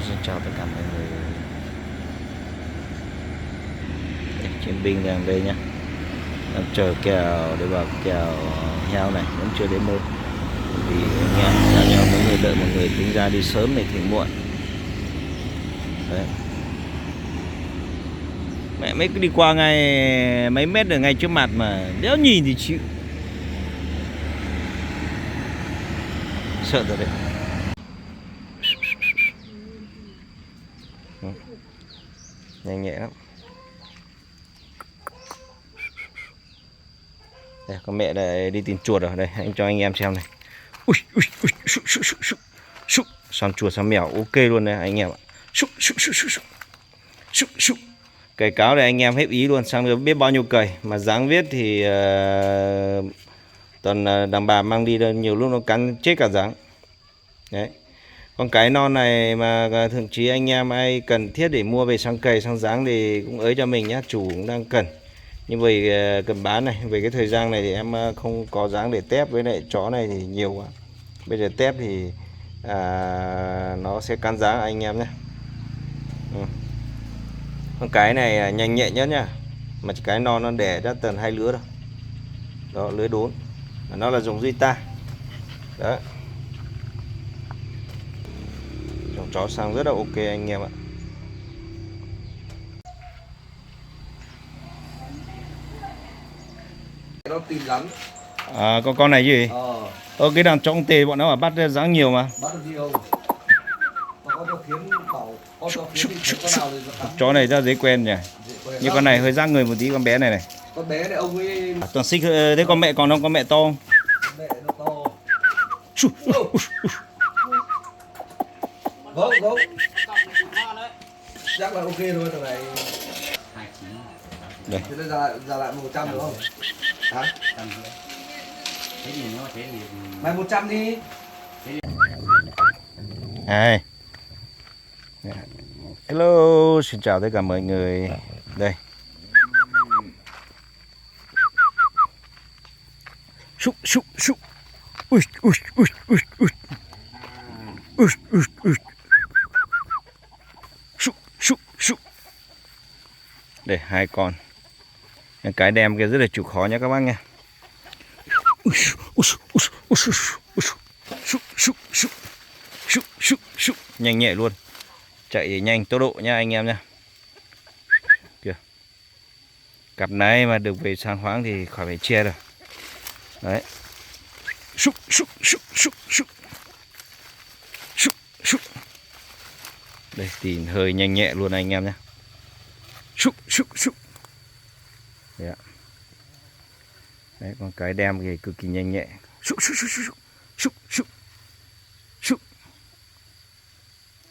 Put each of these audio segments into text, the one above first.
Xin chào tất cả mọi người. Chiến binh đang đây nhá, đang chờ kèo để vào kèo heo này, vẫn chưa đến nơi. Vì anh em đã cho mọi người đợi, mọi người tính ra đi sớm này thì muộn. Đấy. Mẹ mới cứ đi qua ngay mấy mét ở ngay trước mặt mà đéo nhìn thì chịu. Sợ thật đấy. Nhanh nhẹ lắm. Đây, con mẹ đây đi tìm chuột rồi. Đây, anh cho anh em xem này. Ui, ui, ui, sụ, sụ, sụ, sụ, sụ. Xăm chuột xăm mèo ok luôn đấy anh em ạ. Sụ, sụ, sụ, sụ, sụ, sụ, sụ. Cày cáo này anh em hết ý luôn, sang được biết bao nhiêu cày. Mà dáng viết thì toàn đàn bà mang đi nhiều lúc nó cắn chết cả dáng. Đấy. Con cái non này mà thậm chí anh em ai cần thiết để mua về sang cày sang dáng thì cũng ới cho mình nhá, chủ cũng đang cần. Nhưng vì cần bán này, về cái thời gian này thì em không có dáng để tép, với lại chó này thì nhiều quá. Bây giờ tép thì nó sẽ cắn dáng anh em nhé. Con cái này nhanh nhẹ nhất nhá, mà cái non nó đẻ ra tầm 2 lứa đâu. Đó, lưới đốn, nó là dùng duy ta. Đó, dòng chó sang rất là ok anh em ạ. Nó tìm lắm. Con này gì? Cái đàn trống tề bọn nó ở bắt dáng nhiều mà. Bắt được nhiều. Mà có cho kiếm bảo, có cho kiếm thì thấy con nào thì nó cắn. Chó này ra dễ quen nhỉ. Như con này hơi dáng người một tí, con bé này này. Con bé này ông ấy Toàn xích. Thế con mẹ còn không? Con mẹ to không? mẹ nó to. Vâng, vâng. Chắc là ok thôi, tầm này. Đây. Thế nó ra lại 100 đúng không? Hả? Mày 100 đi. Đây. Hello, xin chào tất cả mọi người. Đây. Súc súc súc. Ui ui ui ui ui. Ui ui ui. Súc súc súc. Đây, 2 con. Cái đem kia rất là chịu khó nha các bác nha. Nhanh nhẹ luôn, chạy nhanh tốc độ nha anh em nha. Kìa, cặp này mà được về sang khoáng thì khỏi phải che rồi. Đấy, đây tìm hơi nhanh nhẹ luôn anh em nhé. Đấy ạ. Đấy, con cái đem thì cực kỳ nhanh nhẹ.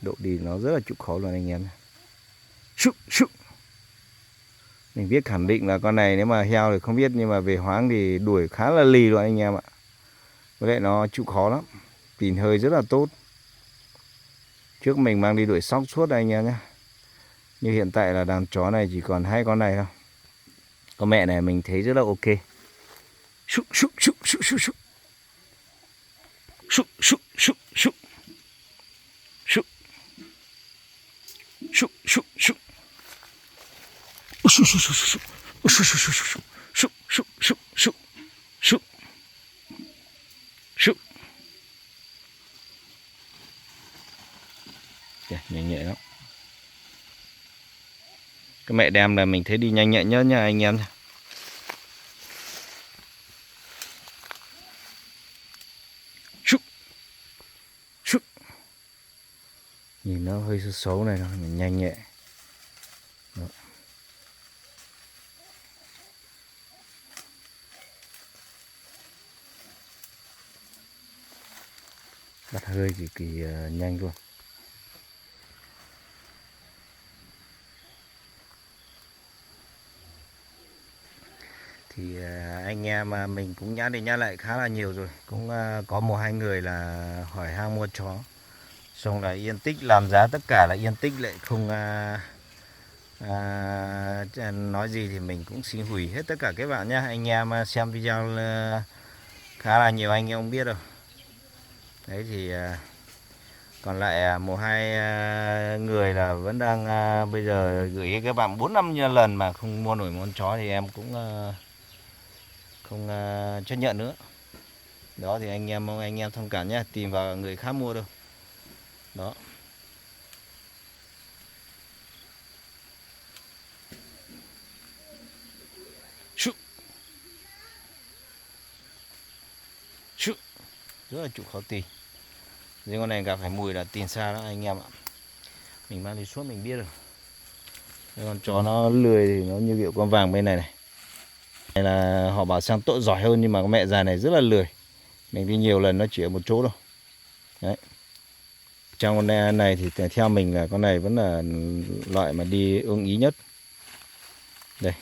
Độ đi nó rất là chịu khó luôn anh em. Mình biết khẳng định là con này nếu mà heo thì không biết, nhưng mà về hoáng thì đuổi khá là lì luôn anh em ạ. Với lại nó chịu khó lắm, tìm hơi rất là tốt. Trước mình mang đi đuổi sóc suốt anh em nhé. Như hiện tại là đàn chó này chỉ còn 2 con này thôi. Con mẹ này mình thấy rất là ok. Nhanh nhẹ lắm. Cái mẹ đem là mình thấy đi nhanh nhẹ nhất nha anh em nha. Nhìn nó hơi xấu này, mình nhanh nhẹ. Đó. Bắt hơi thì kỳ nhanh luôn. Thì anh em mình cũng nhắn đi nhắn lại khá là nhiều rồi. Cũng có 1-2 người là hỏi han mua chó. Xong là yên tích làm giá tất cả là yên tích, lại không nói gì thì mình cũng xin hủy hết tất cả các bạn nhé. Anh em xem video khá là nhiều anh em không biết đâu. Đấy thì Còn lại một hai người là vẫn đang bây giờ gửi các bạn 4-5 lần mà không mua nổi món chó thì em cũng không chấp nhận nữa. Đó thì anh em mong anh em thông cảm nhé, tìm vào người khác mua đâu. Đó. Rất là chịu khó tìm. Riêng con này gặp phải mùi là tìm xa đó anh em ạ. Mình mang đi suốt mình biết rồi. Cái con chó nó lười thì nó như kiểu con vàng bên này này. Này là họ bảo sang tội giỏi hơn nhưng mà con mẹ già này rất là lười. Mình đi nhiều lần nó chỉ ở một chỗ đâu. Đấy. Trong con này thì theo mình là con này vẫn là loại mà đi ưng ý nhất. Đây.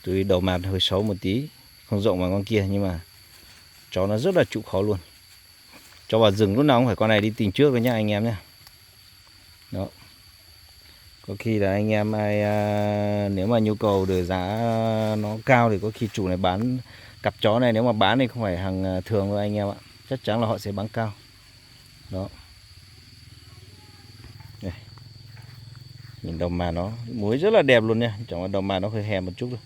Tuy đầu màn hơi xấu một tí, không rộng bằng con kia nhưng mà chó nó rất là chịu khó luôn. Cho vào rừng lúc nào cũng phải con này đi tìm trước với nhá anh em nhé. Đó. Có khi là anh em ai nếu mà nhu cầu được giá nó cao thì có khi chủ này bán cặp chó này, nếu mà bán thì không phải hàng thường đâu anh em ạ. Chắc chắn là họ sẽ bán cao. Đó. Đây. Nhìn đầu mà nó muối rất là đẹp luôn nha, chẳng qua đầu mà nó hơi hèm một chút thôi.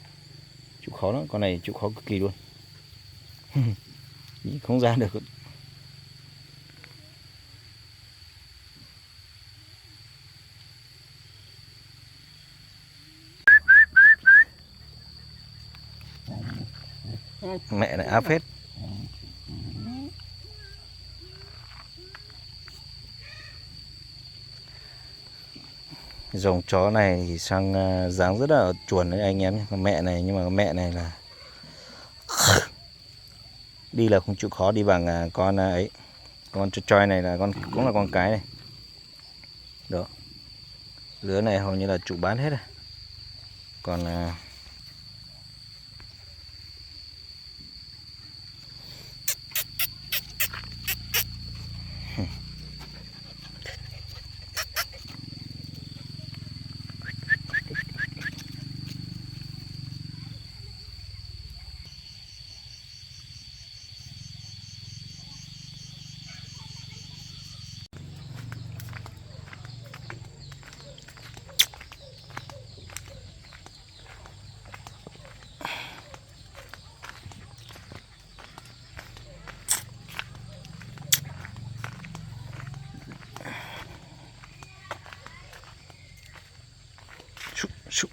Chịu khó lắm, con này chịu khó cực kỳ luôn. Không ra được. Mẹ này áp hết. Dòng chó này thì sang dáng rất là chuẩn đấy anh em nhé. Con mẹ này, nhưng mà con mẹ này là đi là không chịu khó đi bằng con ấy. Con choi này là cũng là con cái này. Đó. Lứa này hầu như là chủ bán hết rồi. Còn Sụ.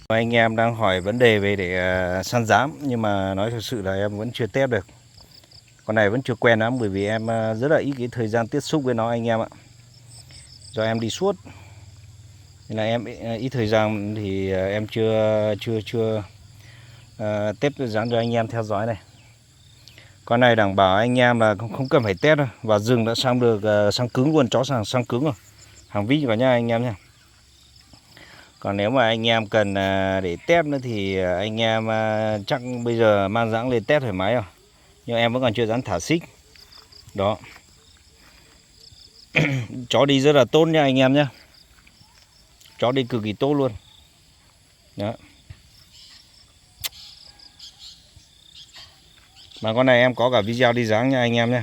Anh em đang hỏi vấn đề về để săn giám, nhưng mà nói thật sự là em vẫn chưa test được. Con này vẫn chưa quen lắm bởi vì em rất là ít cái thời gian tiếp xúc với nó anh em ạ. Do em đi suốt nên là em ít thời gian thì em chưa test dán cho anh em theo dõi này. Con này đảm bảo anh em là không cần phải test đâu, vào rừng đã sang được sang cứng luôn, chó sang cứng rồi, hàng vít vào nha anh em nha. Còn nếu mà anh em cần để test nữa thì anh em chắc bây giờ mang dáng lên test thoải mái rồi. Nhưng em vẫn còn chưa dám thả xích. Đó. Chó đi rất là tốt nha anh em nhé. Chó đi cực kỳ tốt luôn. Đó. Mà con này em có cả video đi dáng nha anh em nhé.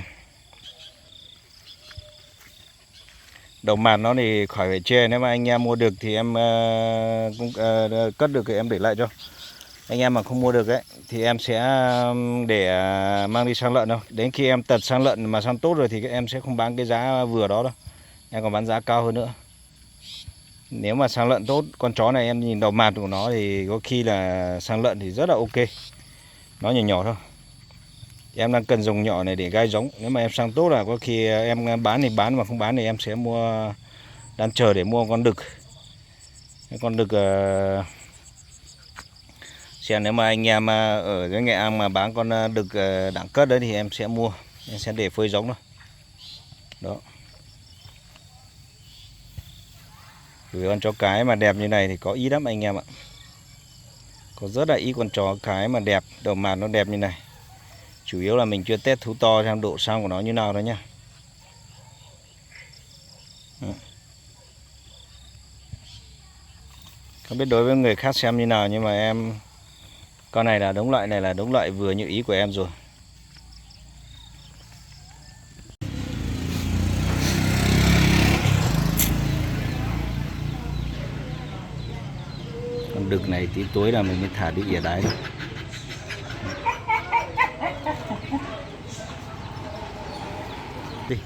Đầu mặt nó thì khỏi phải chê, nếu mà anh em mua được thì em cũng cất được thì em để lại cho. Anh em mà không mua được ấy thì em sẽ để mang đi sang lợn đâu. Đến khi em tật sang lợn mà sang tốt rồi thì em sẽ không bán cái giá vừa đó đâu. Em còn bán giá cao hơn nữa. Nếu mà sang lợn tốt, con chó này em nhìn đầu mặt của nó thì có khi là sang lợn thì rất là ok. Nó nhỏ nhỏ thôi. Em đang cần dòng nhỏ này để gai giống. Nếu mà em sang tốt là có khi em bán thì bán, mà không bán thì em sẽ mua, đang chờ để mua con đực. Con đực xem nếu mà anh em ở cái Nghệ An mà bán con đực đẳng cấp đấy thì em sẽ mua. Em sẽ để phơi giống thôi. Đó. Vì con chó cái mà đẹp như này thì có ít lắm anh em ạ. Có rất là ít con chó cái mà đẹp, đầu mạt nó đẹp như này. Chủ yếu là mình chưa test thú to xem độ sang của nó như nào đó nhá. Không biết đối với người khác xem như nào, nhưng mà em con này là đúng loại, này là đúng loại vừa như ý của em rồi. Con đực này tí tối là mình mới thả đi ỉa đáy thôi. Đi.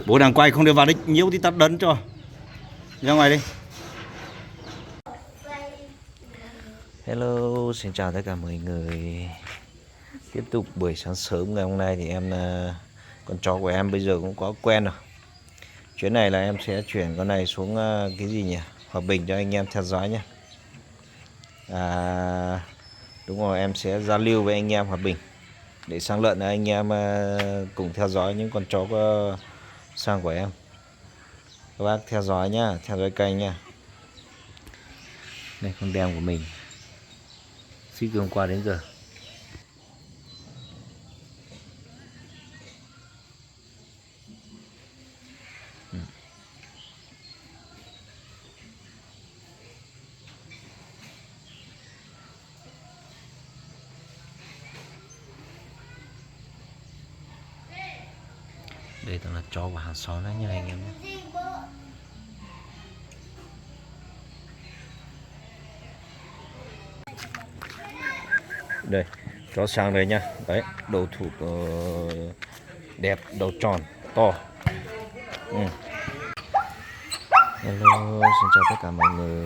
Bố đang quay không được vào đấy, nhiễu thì tắt đấn cho. Ra ngoài đi. Hello, xin chào tất cả mọi người. Tiếp tục buổi sáng sớm ngày hôm nay thì con chó của em bây giờ cũng có quen rồi. Chuyến này là em sẽ chuyển con này xuống cái gì nhỉ? Hòa Bình cho anh em theo dõi nhé. Đúng rồi, em sẽ giao lưu với anh em Hòa Bình để sang lợn là anh em cùng theo dõi những con chó sang của em. Các bác theo dõi nhá, theo dõi kênh nha. Đây con đen của mình. Xích từ hôm qua đến giờ. Đây toàn là chó của hàng xóm đấy nha anh em nhé. Đây, chó sang đây nha. Đấy, đầu thủ đẹp, đầu tròn, to. Hello, xin chào tất cả mọi người.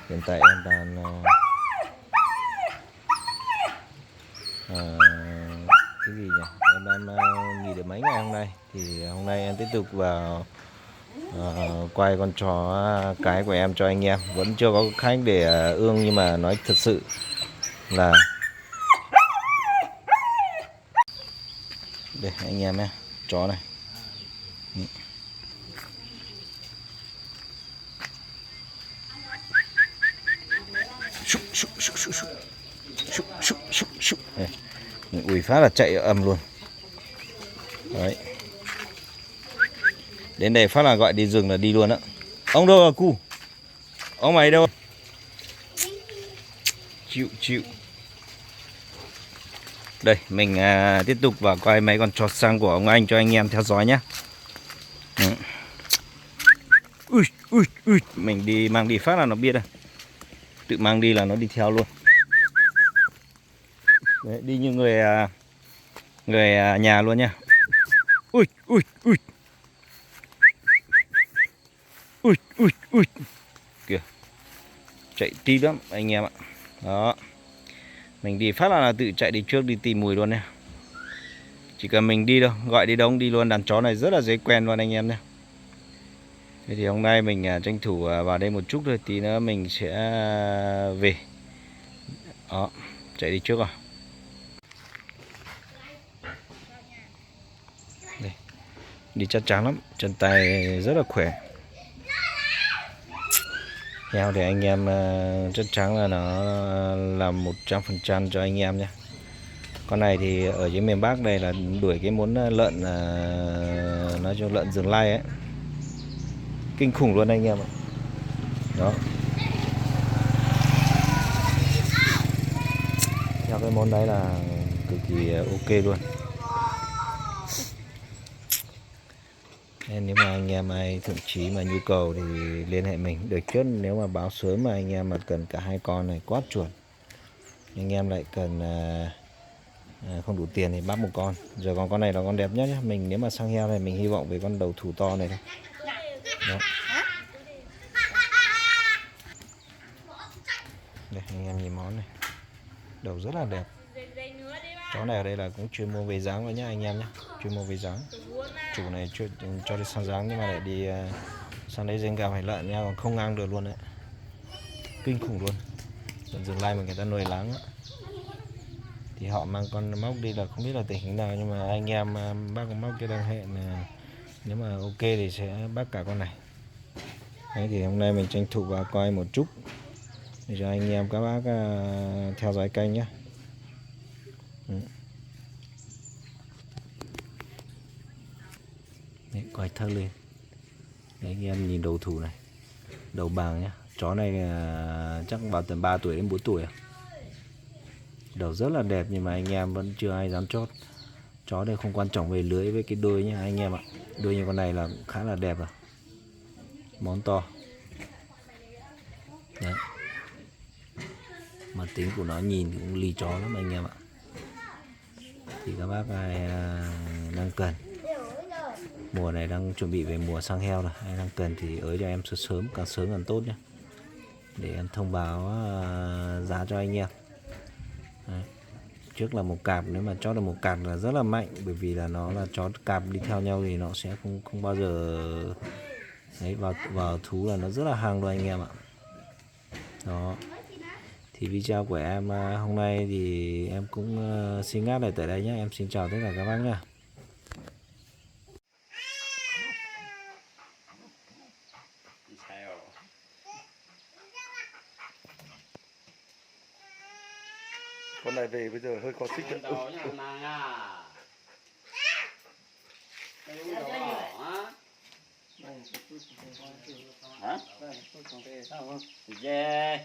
Hiện tại em đang cái gì nhỉ? Em đang nghỉ được mấy ngày hôm nay. Thì hôm nay em tiếp tục vào quay con chó cái của em cho anh em. Vẫn chưa có khách để ương, nhưng mà nói thật sự là đây anh em nhé, chó này. Mình ủi phát là chạy ầm luôn. Đấy. Đến đây phát là gọi đi rừng là đi luôn á. Ông đâu là cu? Ông mày đâu? Chịu. Đây, mình tiếp tục vào quay mấy con chó sang của ông anh cho anh em theo dõi nhé. Ui, mình đi mang đi phát là nó biết rồi. Tự mang đi là nó đi theo luôn. Đấy, đi như người nhà luôn nha. Ui. Kìa. Chạy tí lắm anh em ạ. Đó. Mình đi phát là tự chạy đi trước, đi tìm mùi luôn nha. Chỉ cần mình đi đâu, gọi đi đâu đi luôn. Đàn chó này rất là dễ quen luôn anh em nhé. Thế thì hôm nay mình tranh thủ vào đây một chút thôi, tí nữa mình sẽ về. Đó, chạy đi trước rồi. Đây. Đi chắc chắn lắm, chân tay rất là khỏe. Heo thì anh em chắc chắn là nó làm 100% cho anh em nhé. Con này thì ở dưới miền Bắc đây là đuổi cái món lợn, nói chung lợn rừng lai ấy, kinh khủng luôn anh em ạ. Đó. Theo cái món đấy là cực kỳ ok luôn. Nên nếu mà anh em ai thậm chí mà nhu cầu thì liên hệ mình được trước. Nếu mà báo sớm mà anh em mà cần cả hai con này quá chuẩn. Anh em lại cần không đủ tiền thì bắt một con. Rồi còn con này là con đẹp nhất nhé. Mình nếu mà sang heo này mình hy vọng về con đầu thủ to này thôi. Đó. Đây anh em nhìn món này, đầu rất là đẹp. Chó này ở đây là cũng chuyên môn về dáng rồi nhá anh em nhé, chuyên môn về dáng. Chủ này cho đi săn dáng nhưng mà lại đi săn lấy dên gà hay lợn nha, còn không ngang được luôn đấy. kinh khủng luôn. Tận rừng lai mà người ta nuôi láng á. Thì họ mang con móc đi là không biết là tình hình nào, nhưng mà anh em bác con móc kia đang hẹn là nếu mà ok thì sẽ bắt cả con này. Đấy, thì hôm nay mình tranh thủ vào coi một chút để cho anh em các bác theo dõi kênh nhé. Đấy, quay thơ lên. Đấy, anh em nhìn đầu thủ này, đầu bàng nhá. Chó này chắc vào tầm 3 tuổi đến 4 tuổi. Đầu rất là đẹp nhưng mà anh em vẫn chưa ai dám chốt. Chó đây không quan trọng về lưới với cái đuôi nhá anh em ạ. Đuôi như con này là khá là đẹp rồi. Món to. Đấy. Mà tính của nó nhìn cũng lì chó lắm anh em ạ. Thì các bác ai đang cần, mùa này đang chuẩn bị về mùa sang heo rồi, ai đang cần thì ới cho em sớm, càng sớm càng tốt nhé, để em thông báo giá cho anh em. Đấy. Trước là một cặp, nếu mà chó được một cặp là rất là mạnh, bởi vì là nó là chó cặp đi theo nhau thì nó sẽ không bao giờ đấy, vào thú là nó rất là hàng luôn anh em ạ. Đó. Thì video của em hôm nay thì em cũng xin ngắt lại tại đây nhé. Em xin chào tất cả các bác nhé. Con này về bây giờ hơi có xích đấy. Hả? Về.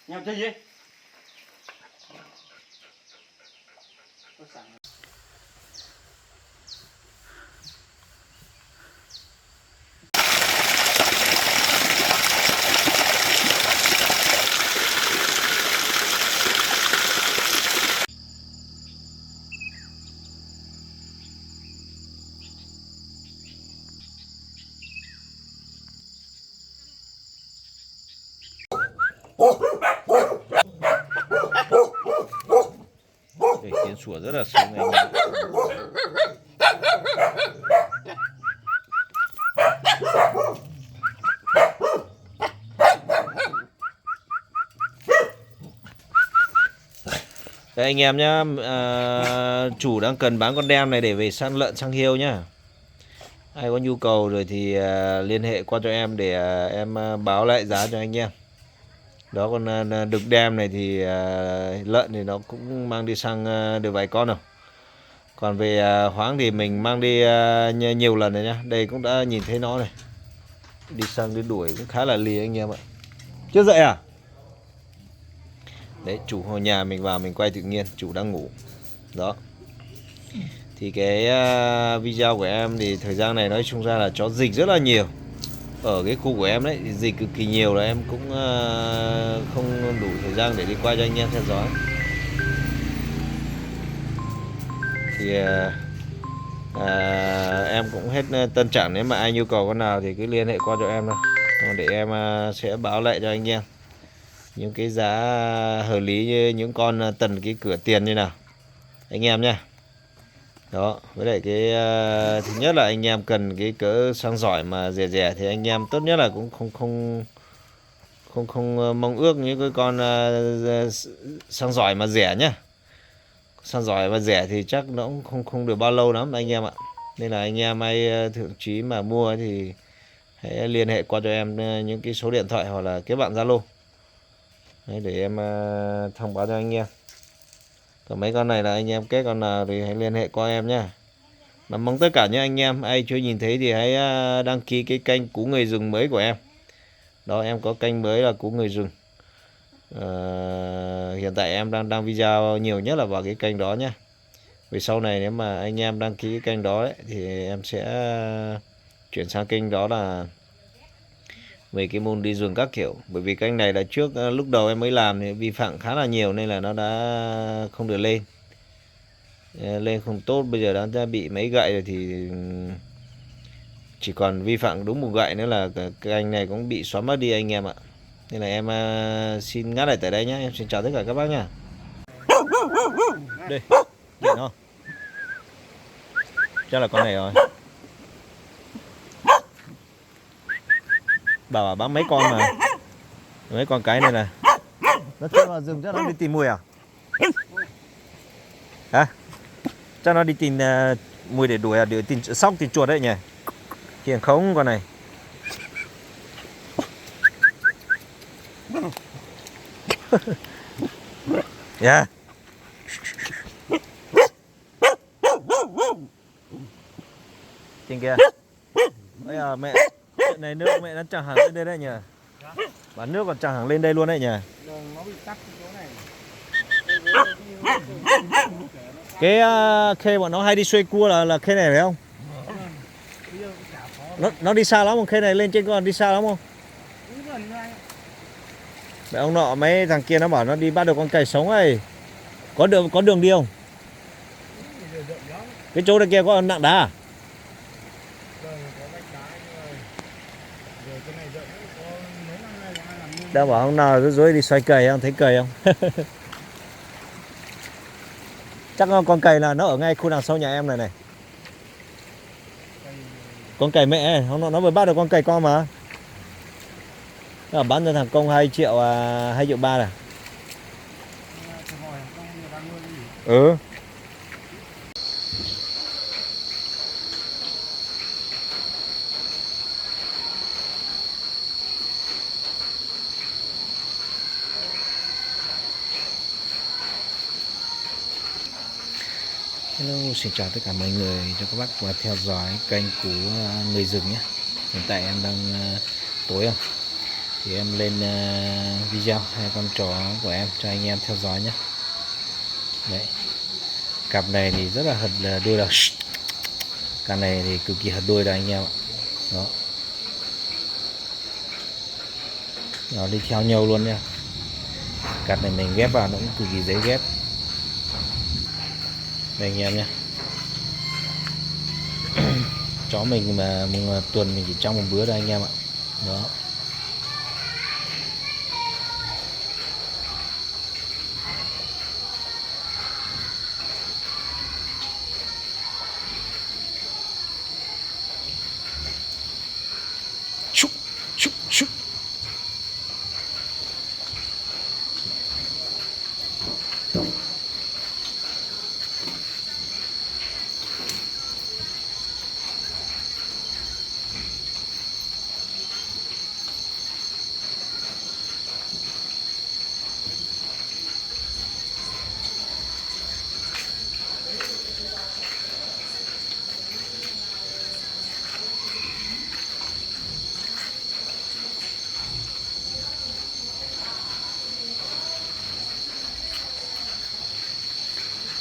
Nhau chơi gì? Để tiếng sủa rất là sướng anh em. Đây anh em nhá, chủ đang cần bán con đen này để về săn lợn sang hiêu nhá. Ai có nhu cầu rồi thì liên hệ qua cho em để em báo lại giá cho anh em. Đó, con đực đen này thì lợn thì nó cũng mang đi sang được vài con rồi. Còn về hoáng thì mình mang đi nhiều lần rồi nhá. Đây cũng đã nhìn thấy nó này. Đi sang đi đuổi cũng khá là lì anh em ạ. Chưa dậy à? Đấy, chủ hồi nhà mình vào mình quay tự nhiên, chủ đang ngủ. Đó. Thì cái video của em thì thời gian này nói chung ra là chó dịch rất là nhiều. Ở cái khu của em đấy thì dịch cực kỳ nhiều, là em cũng không đủ thời gian để đi quay cho anh em theo dõi. Thì em cũng hết tân trạng, nếu mà ai nhu cầu con nào thì cứ liên hệ qua cho em thôi, để em sẽ báo lại cho anh em những cái giá hợp lý như những con tần cái cửa tiền như nào anh em nha. Đó, với lại cái thứ nhất là anh em cần cái cỡ sang giỏi mà rẻ rẻ thì anh em tốt nhất là cũng không mong ước những cái con sang giỏi mà rẻ nhá. Sang giỏi và rẻ thì chắc nó cũng không được bao lâu lắm anh em ạ. Nên là anh em ai thượng trí mà mua thì hãy liên hệ qua cho em những cái số điện thoại hoặc là kết bạn Zalo để em thông báo cho anh em. Còn mấy con này là anh em kết con nào thì hãy liên hệ qua em nhé. Mà mong tất cả những anh em ai chưa nhìn thấy thì hãy đăng ký cái kênh Cú Người Rừng mới của em. Đó, em có kênh mới là Cú Người Rừng. Hiện tại em đang đăng video nhiều nhất là vào cái kênh đó nhé. Vì sau này nếu mà anh em đăng ký cái kênh đó ấy, thì em sẽ chuyển sang kênh đó là về cái môn đi rừng các kiểu. Bởi vì kênh này là trước lúc đầu em mới làm thì vi phạm khá là nhiều nên là nó đã không được lên không tốt. Bây giờ đã bị mấy gậy rồi thì chỉ còn vi phạm đúng một gậy nữa là cái kênh này cũng bị xóa mất đi anh em ạ. Nên là em xin ngắt lại tại đây nhé. Em xin chào tất cả các bác nhá. Đây, nhìn không? Chắc là con này rồi. Bảo bác mấy con mà. Mấy con cái này này nó chui vào rừng chắc nó đi tìm mùi à? Hả? Chắc nó đi tìm mùi để đuổi à? Để tìm sóc tìm chuột đấy nhỉ? Kiềng khống con này. Yeah. Trên kia. Bây giờ mẹ chuyện này nước mẹ nó chẳng hẳn lên đây đấy nhỉ? Bán nước còn chẳng hẳn lên đây luôn đấy nhỉ? Nó bị tắc chỗ này. Cái khê bọn nó hay đi xuôi cua là khê này phải không? Nó đi xa lắm không? Khê này lên trên con đi xa lắm không? Mẹ ông nọ mấy thằng kia nó bảo nó đi bắt được con cày sống ấy. Có đường đi không? Cái chỗ này kia có nặng đá à? Đã bảo hôm nào rối đi xoay cày không? Thấy cày không? Chắc con cày là nó ở ngay khu đằng sau nhà em này này. Con cày mẹ ấy, nó vừa bắt được con cày con mà. Nó bán cho thằng Công 2 triệu 2 triệu 3 này. Ừ. Hello, xin chào tất cả mọi người, cho các bác và theo dõi kênh của người rừng nhé. Hiện tại em đang tối không? Thì em lên video hai con chó của em cho anh em theo dõi nhé. Đấy. Cặp này thì rất là hật đuôi là cặp này thì cực kỳ hật đuôi là anh em ạ. Đó. Nó đi theo nhau luôn nha. Cặp này mình ghép vào nó cũng cực kỳ dễ ghép. Đây anh em nhé. Chó mình mà một tuần mình chỉ trong một bữa thôi anh em ạ. Đó. Chúc, chúc, chúc.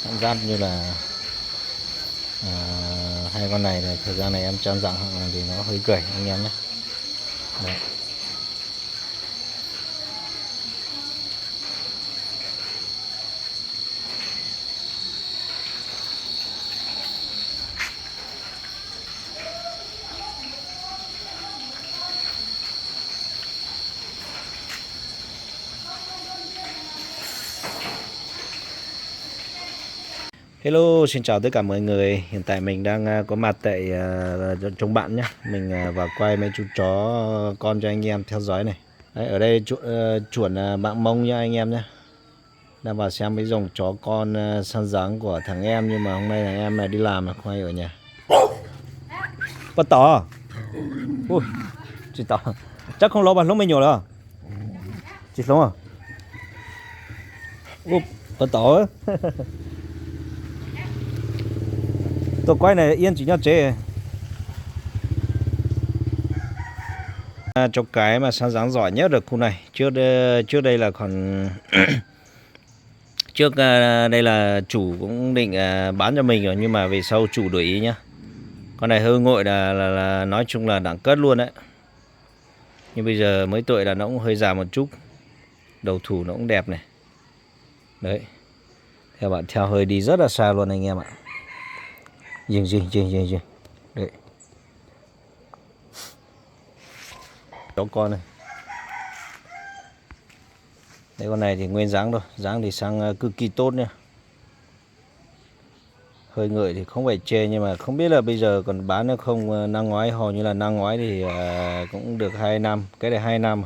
Cảm giác như là hai con này là thời gian này em chăn dặn thì nó hơi gầy anh em nhé. Đấy. Hello, xin chào tất cả mọi người. Hiện tại mình đang có mặt tại trong bạn nhé. Mình vào quay mấy chú chó con cho anh em theo dõi này. Đấy, ở đây chuồn bạn Mông nha anh em nhé. Đang vào xem mấy dòng chó con săn dáng của thằng em. Nhưng mà hôm nay là em đi làm mà không ai ở nhà. Con tỏ. Ui, chị tỏ. Chắc không lâu bằng lúc mình nhiều đâu. Chị sống à? Ui, con tỏ á. Tôi quay này yên chỉ nhau chế. Chó cái mà săn dáng giỏi nhất ở khu này. Trước đây là còn trước đây là chủ cũng định bán cho mình rồi, nhưng mà về sau chủ đổi ý nhá. Con này hơi ngội là nói chung là đẳng cấp luôn đấy. Nhưng bây giờ mới tuổi là nó cũng hơi già một chút. Đầu thủ nó cũng đẹp này. Đấy. Theo bạn theo hơi đi rất là xa luôn anh em ạ. Dừng. Đấy. Chó con này. Đây con này thì nguyên dáng thôi, dáng thì sang cực kỳ tốt nha. Hơi ngợi thì không phải chê, nhưng mà không biết là bây giờ còn bán được không. Năm ngoái hầu như là năm ngoái thì cũng được 2 năm, cái này 2 năm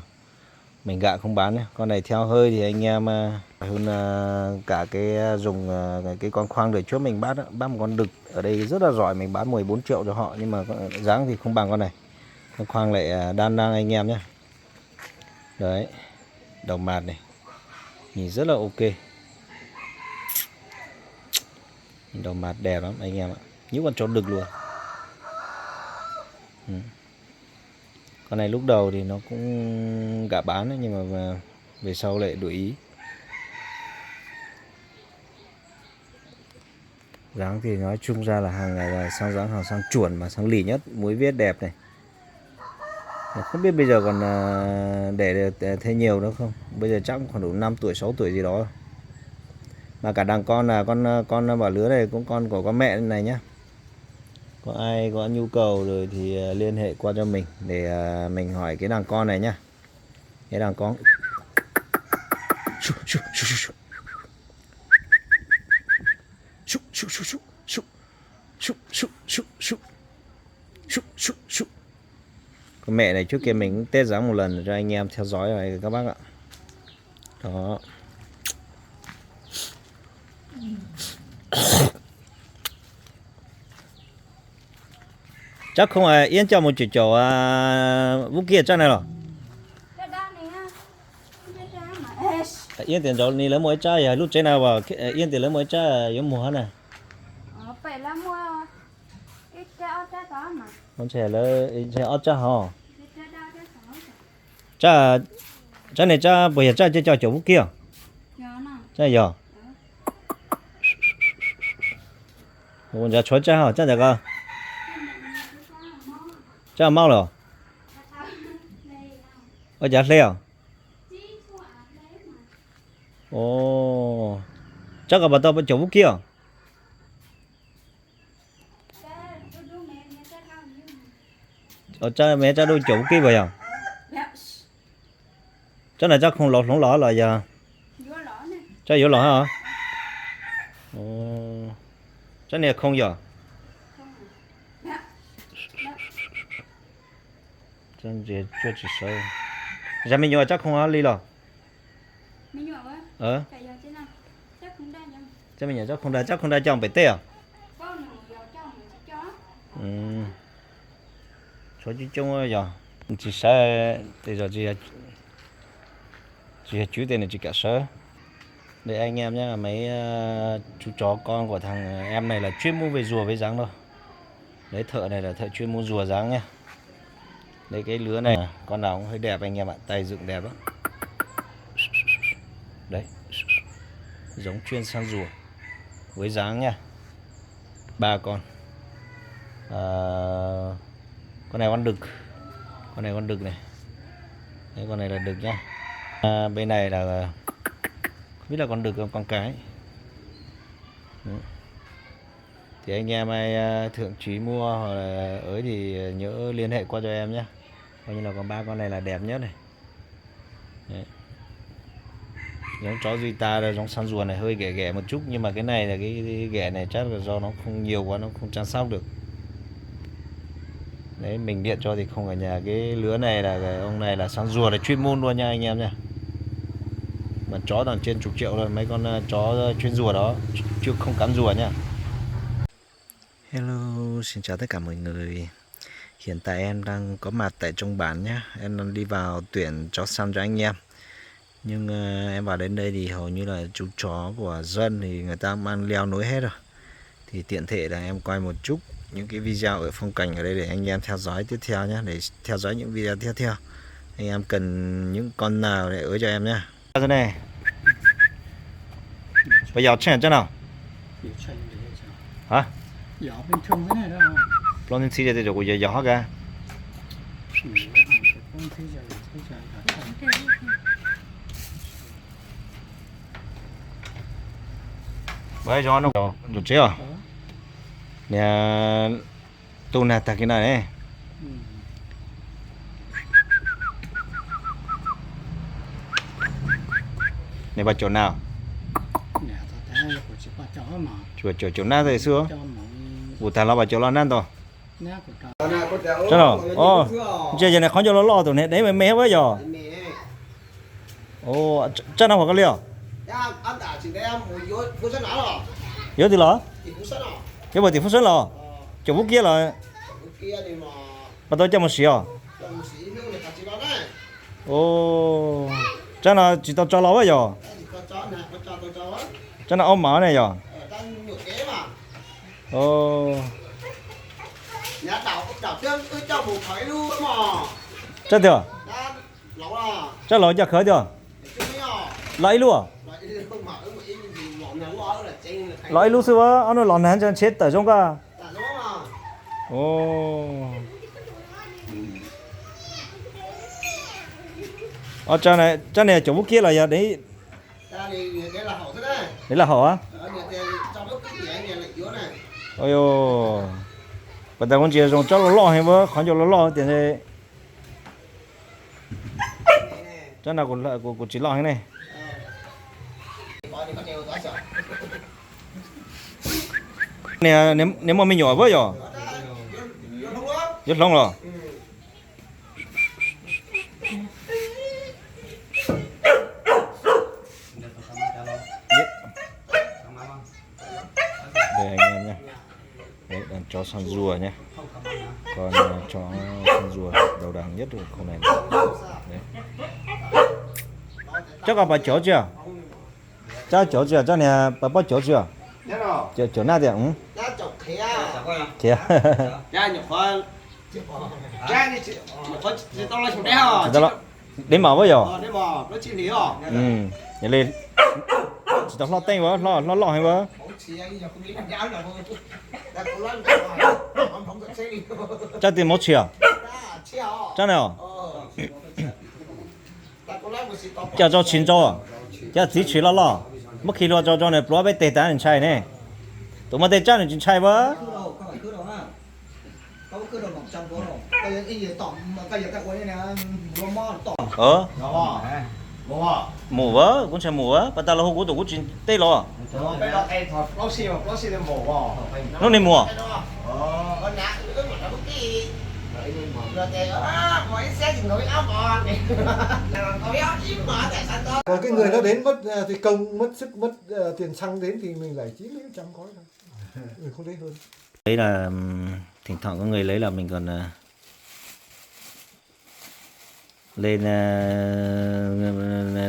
Mình gạ không bán nhé. Con này theo hơi thì anh em hơn cả cái dùng cái con khoang đời trước mình bắt một con đực ở đây rất là giỏi, mình bán 14 triệu cho họ, nhưng mà giá thì không bằng con này. Con khoang lại đan đang anh em nhé. Đấy, đầu mạt này nhìn rất là ok, đầu mạt đẹp lắm anh em ạ, như con chó đực luôn. Con này lúc đầu thì nó cũng gạ bán đấy, nhưng mà về sau lại đổi ý. Dáng thì nói chung ra là hàng này là sang dáng hàng sang chuẩn mà sang lì nhất, muối viết đẹp này. Không biết bây giờ còn để được thêm nhiều nữa không. Bây giờ chắc cũng khoảng đủ 5 tuổi 6 tuổi gì đó. Mà cả đàn con là con bảo lứa này cũng con của con mẹ này nhá. Có ai có nhu cầu rồi thì liên hệ qua cho mình để mình hỏi cái đàn con này nhá. Cái đàn con con mẹ này trước kia mình cũng test dáng một lần cho anh em theo dõi rồi các bác ạ. Đó. Chắc không yên cho một chỗ vũ kia cho này rồi. Yên tiền rồi ni lấy mỗi trái lúc trên nào vào yên tiền lấy mỗi trái giống mùa này. Phải là mua cái trái đó mà. Con trẻ lấy trẻ ớt trái hò. Trái này trái bây giờ trái cho chỗ vũ kia. Trái giờ. Con giờ chối trái hò trái được không? Trái mau rồi. Ở giờ leo. Ồ, chắc là bà tao bắt chỗ vũ kia. Ở cha mẹ cha đôi chỗ kia vậy à? Chắc là chắc không lọt lỏng lỏ là giờ. Chắc vô lọ hả? Ồ, chắc này không giờ. Chắc gì chưa chỉ sợ. Giờ mình nhớ chắc không hả đi rồi. Chắc mình nhớ chắc không đa trong phải tê à? Số chứ chung rồi giờ chỉ sợ thì giờ chỉ chú tên là chỉ cả sợ. Để anh em nhé, mấy chú chó con của thằng em này là chuyên mua về rùa với dáng thôi. Đấy, thợ này là thợ chuyên mua rùa dáng nhá. Đấy, cái lứa này con nào cũng hơi đẹp anh em ạ, tay dựng đẹp lắm. Đấy, giống chuyên săn rùa với dáng nha. 3 con. Con này con đực, con này con đực này. Đấy, con này là đực nhá. Bên này là không biết là con đực không con cái. Thì anh em ai thượng trí mua hoặc là ấy thì nhớ liên hệ qua cho em nhé. Coi như là con 3 con này là đẹp nhất này. Đấy. Giống chó Duy ta là giống săn rùa này hơi ghẻ ghẻ một chút, nhưng mà cái này là cái ghẻ này chắc là do nó không nhiều quá, nó không chăm sóc được. Đấy, mình điện cho thì không ở nhà. Cái lứa này là ông này là săn rùa là chuyên môn luôn nha anh em nha. Mà chó toàn trên chục triệu rồi, mấy con chó chuyên rùa đó, chứ không cắn rùa nha. Hello, xin chào tất cả mọi người. Hiện tại em đang có mặt tại trong bản nhé. Em đang đi vào tuyển chó săn cho anh em. Nhưng em vào đến đây thì hầu như là chú chó của dân thì người ta mang leo nối hết rồi. Thì tiện thể là em quay một chút những cái video ở phong cảnh ở đây để anh em theo dõi tiếp theo nhé. Để theo dõi những video tiếp theo. Anh em cần những con nào để ới cho em nhé. Ra này. Bây giờ chạy chỗ nào? Hả? Giỏ bên trong cái này đó. Long thiên si rồi giờ giỏ ra. Bây giờ nó được chưa? Nè, tu nè ta cái này này. Này bà chỗ nào? Chỗ nào thì xưa? Ủa thằng nó bà chỗ lo năn to. Cho nó. Ồ, giờ này không cho nó lo tụi này, đấy mày mé quá giờ. Ồ, chắc nào có cái liều. Ya, anh đã chỉ đem một yếu phụ sân nào Yếu thì lo. thì phụ sân nào. Cái bờ thì phút sớm lo. Chỗ vũ kia là Kia thì mà bắt đầu cho một xíu. làm sĩ nữa là chỉ đó đấy. Ồ, chắc là chỉ tao cho lo vậy giờ. Có chó nè, có cho á. Chắc là ôm máu này giờ. Đang nhựa kế mà. Ồ, Nhà đảo tương cứ cho một khói luôn mà. chắc được. Đang lâu à. Chắc lo chắc khởi được. Chứ mấy à. Lấy luôn à? Lại không mở một ít gì mỏng nhắn quá là trên là thấy. Lấy luôn sư á, nó lòn hắn cho chết ở trong cả. Đã đúng mà. Ồ. Ở trên này chỗ vũ kia là giờ đấy, Ra thì cái là hậu thế đấy. đấy là họ á. Ở nhà tiền trong bất cứ gì anh nhà lại yếu này. Ôi yo, bây giờ con chị dùng cho nó lo hay vợ, không cho nó lo tiền này, chắc là của chị lo thế này. Coi đi có đều quá sợ. Nè, nếu mà mình nhỏ với rồi, Yếu không á? rất long rồi. Đây anh em nha, đấy đàn chó săn rùa nhé, còn chó săn rùa đầu đàn nhất là con này. Đấy. Chắc là bà chó chưa? Chắc chó chưa? Chắc nè bà bắt chó chưa? Chó nào vậy? Ừ. Đã chọc khía. Kìa. Ra nhập khoa. Ra đi nhập khoa chỉ tao lại xuống đây hả? Chỉ tao đến bảo với rồi. Đấy mà nó chỉ lý hả? Ừ, nhảy lên. Chỉ tao lo tay vợ, lo hay vợ. Chắc tiền 1 triệu. Chắc nào? Chắc cho 9 triệu à? Chắc chỉ chỉ lo. Mất khi lo cho này, lo bé tệ tán anh trai này. Tụi mà tệ chắc là chính trai vợ. Mù vợ, cũng sẽ mù vợ. Bà ta là hô của tụi cũng chính tê lo. Nó này mùa. Còn cái người nó đến mất thì công mất sức mất tiền xăng đến thì mình lại 900 gói thôi. Mình không thấy hơn. Đấy là thỉnh thoảng có người lấy là mình còn lên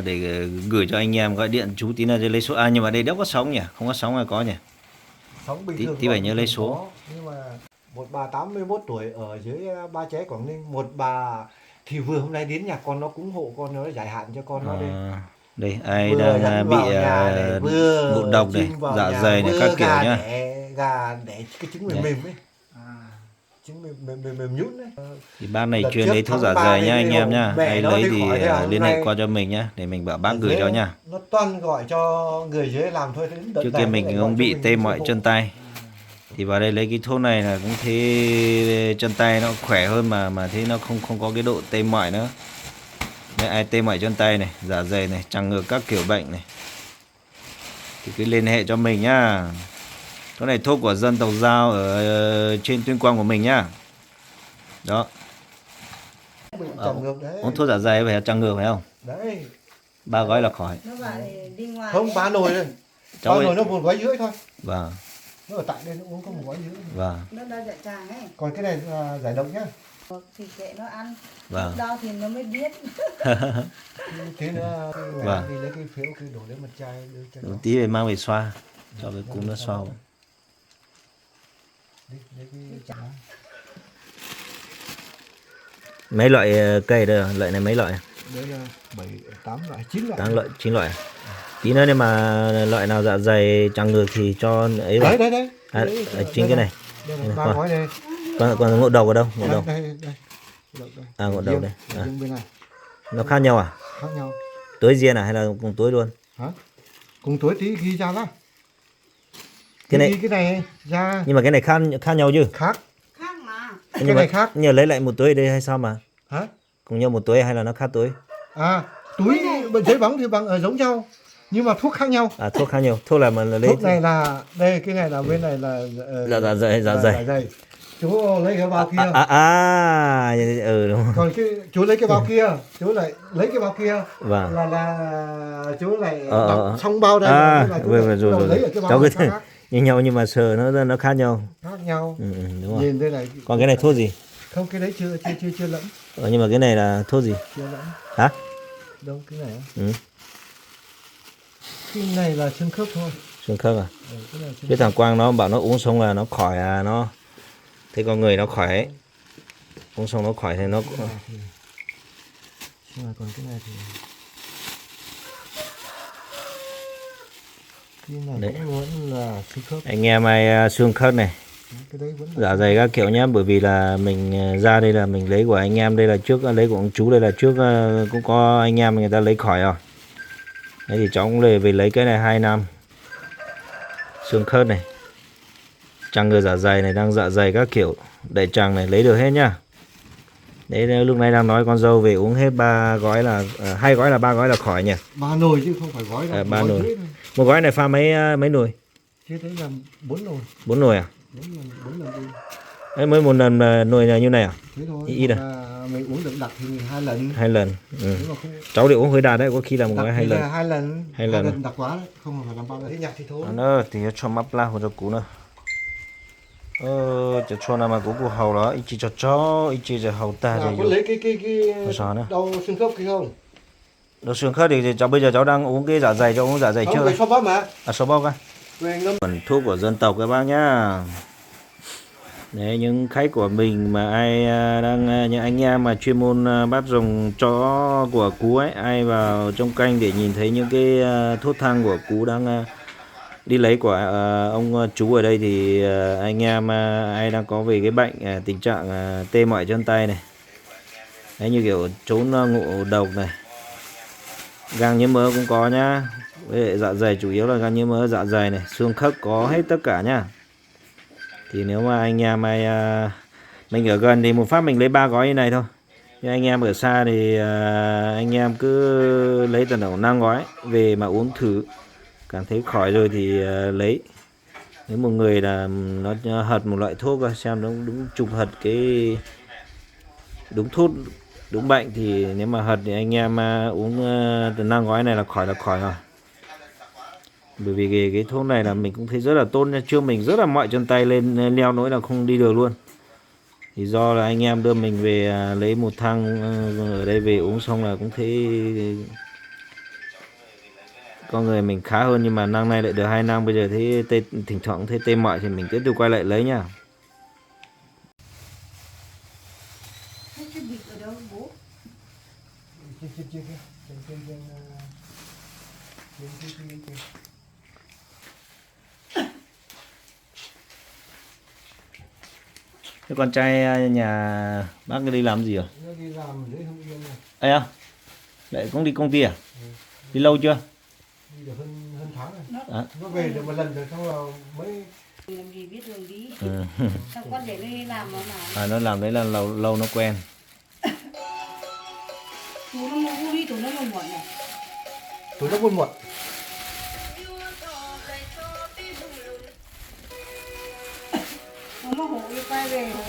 để gửi cho anh em gọi điện chú tí là lấy số nhưng mà đây đâu có sóng nhỉ, không có sóng là có nhỉ. Sống bình thường tí phải nhớ lấy số. có, nhưng mà một bà 81 tuổi ở dưới Ba Ché Quảng Ninh, một bà thì vừa hôm nay đến nhà con nó cúng hộ con nó giải hạn cho con nó đây. Đây ai Vừa đang bị ngộ độc này, dạ dày này các kiểu nhá. Gà để cái trứng mềm mềm ấy. Trứng mềm nhũn đấy. Thì bác này chuyên lấy thuốc dạ dày nhá anh em nhá. Ai lấy thì liên hệ qua cho mình nhá, để mình bảo bác gửi cho nhá. Nó toàn gọi cho người dưới làm thôi. Trước kia mình cũng bị tê mỏi chân tay. Thì vào đây lấy cái thuốc này là cũng thấy chân tay nó khỏe hơn mà thấy nó không có cái độ tê mỏi nữa. Đây, ai tê mỏi chân tay này, dạ dày này, tràng ngược các kiểu bệnh này thì cứ liên hệ cho mình nhá. Cái này thuốc của dân tộc Dao ở trên Tuyên Quang của mình nhá. Đó. Uống thuốc dạ dày phải tràng ngược phải không? Đấy. 3 gói là khỏi. Nó bảo đi ngoài. Không, 3 nồi thôi. 3 nồi nó 1 gói rưỡi thôi. Vâng. Nó ở tại đây nó uống có 1 gói rưỡi. Vâng. Nó đau dạ tràng ấy. Còn cái này là giải độc nhá. Thì kệ nó ăn. Vâng. Đau thì nó mới biết. Thế nữa Vâng. thì lấy cái phiếu cái đổ lên mặt chai đưa cho nó. Tí về mang về xoa cho cái cúm nó xoa. Lấy cái chả. Mấy loại cây đây, loại này mấy loại? Đấy là 7 8 loại 9 loại. 8 loại, 9 loại. Tí nữa nếu mà loại nào dạ dày tràng ngược thì cho ấy vào. Đấy. Chính cái này. Đây là 3 gói đây. Còn ngộ độc ở đâu? Ngộ độc. Đây. À, ngộ độc đây. À. Bên này. Nó khác nhau à? Khác nhau. Túi riêng à hay là cùng túi luôn? Hả? Cùng túi tí ghi ra đó. Cái này cái này ra. nhưng mà cái này khác nhau chứ? Khác. Khác mà. Nhưng này mà khác. nhờ lấy lại một túi ở đây hay sao mà? Hả? Cùng nhau một túi hay là nó khác túi? À, túi giấy bóng thì bằng ở giống nhau. Nhưng mà thuốc khác nhau. À, thuốc khác nhau. Thuốc là mà lấy thuốc này là đây, cái này là bên này là dạ dày. chú lấy cái bao kia. Đúng rồi. Còn cái chú lấy cái bao kia, chú lại lấy cái bao kia. Vâng. Là chú lại Ờ. xong bao đây là chú lại rồi. lấy ở cái bao Cháu này cứ khác. như nhau nhưng mà sờ nó khác nhau. Khác nhau. Đúng rồi. Nhìn đây này. Còn cái này thuốc gì? Không, cái đấy chưa lẫn. Nhưng mà cái này là thuốc gì? Chưa lẫn. Hả? Đâu cái này á? Ừ. Cái này là xương khớp thôi. Xương khớp à? Cái này Cái thằng Quang nó bảo nó uống xong là nó khỏi nó thấy con người nó khỏe ấy. Uống xong nó khỏi thì nó cũng... Nhưng mà còn cái này thì cái này cũng vẫn là xương khớp. Anh em ai xương khớp này, Cái đấy vẫn dạ dày các kiểu nhá, bởi vì là mình ra đây là mình lấy của anh em đây là trước, lấy của ông chú đây là trước cũng có anh em người ta lấy khỏi rồi. Đấy thì cháu cũng về lấy cái này 2 năm. Xương khớp này, trăng ngừa dạ dày này, đang dạ dày các kiểu, đại tràng này lấy được hết nhá. Đấy lúc này đang nói con dâu về uống hết 3 gói là 2 gói là 3 gói là khỏi nhỉ? 3 nồi chứ không phải gói đâu. 3 nồi. Một gói này pha mấy nồi? Chứ đấy là 4 nồi. 4 nồi à? 4 lần đi. Đấy mới một lần nồi là như này à? Thế thôi. Ít à? Mình uống được đặc thì 2 lần. 2 lần. Nếu mà không Cháu thì uống hơi đạt đấy, có khi là một đặc gói thì 2 lần. là 2 lần. 2 lần. Đặc quá đấy, không phải làm bao đấy. Nhặt thì thôi. Nó thì cho mắp la hoặc cho cú nữa. Cho nào mà cú hầu đó, ít chỉ cho chó, ít chỉ cho hầu ta Nào, thì có lấy cái sao nữa? đầu xương khớp kia không? Đồ xương khớp thì cháu bây giờ cháu đang uống cái dạ dày, cho uống dạ dày Không, trước. cái xoa bóp mà. Số bao ca. Về ngâm. Phần thuốc của dân tộc các bác nhá. Đấy, những khách của mình mà ai những anh em mà chuyên môn bắt dùng chó của cú ấy, ai vào trong kênh để nhìn thấy những cái thuốc thang của cú đang đi lấy của ông chú ở đây thì anh em ai đang có về cái bệnh tình trạng tê mỏi chân tay này. Đấy, như kiểu trốn ngộ độc này, gang nhiễm mỡ cũng có nhá. Với lại dạ dày chủ yếu là gan nhiễm mỡ dạ dày này, xương khớp có hết tất cả nhá. Thì nếu mà anh em ai mình ở gần thì một phát mình lấy 3 gói như này thôi. Nhưng anh em ở xa thì anh em cứ lấy tầm khoảng 5 gói về mà uống thử, cảm thấy khỏi rồi thì lấy. Nếu một người là nó hợt một loại thuốc xem nó đúng trùng hợt cái đúng thuốc đúng bệnh, thì nếu mà hợt thì anh em uống từ 5 gói này là khỏi rồi. Bởi vì cái thuốc này là mình cũng thấy rất là tốt nha, chưa mình rất là mỏi chân tay lên leo nỗi là không đi được luôn. Thì do là anh em đưa mình về lấy một thang ở đây về uống xong là cũng thấy con người mình khá hơn, nhưng mà năm nay lại được 2 năm, bây giờ thấy thỉnh thoảng thấy tê mỏi thì mình tiếp tục quay lại lấy nhá. Trên Thế con trai nhà bác đi làm gì rồi? nó đi làm dưới Hưng Yên này. Ê à? Lại cũng đi công ty à? Đi lâu chưa? Đi được hơn tháng rồi. À. Nó về được một lần rồi xong rồi mới Làm gì biết đường đi. Sao con để nó đi làm mà. Nó làm đấy là lâu nó quen. Chú nó ngu đi, chú nó ngu muộn này. tối nó buồn muộn. Nó mà hộ đi quay về hộ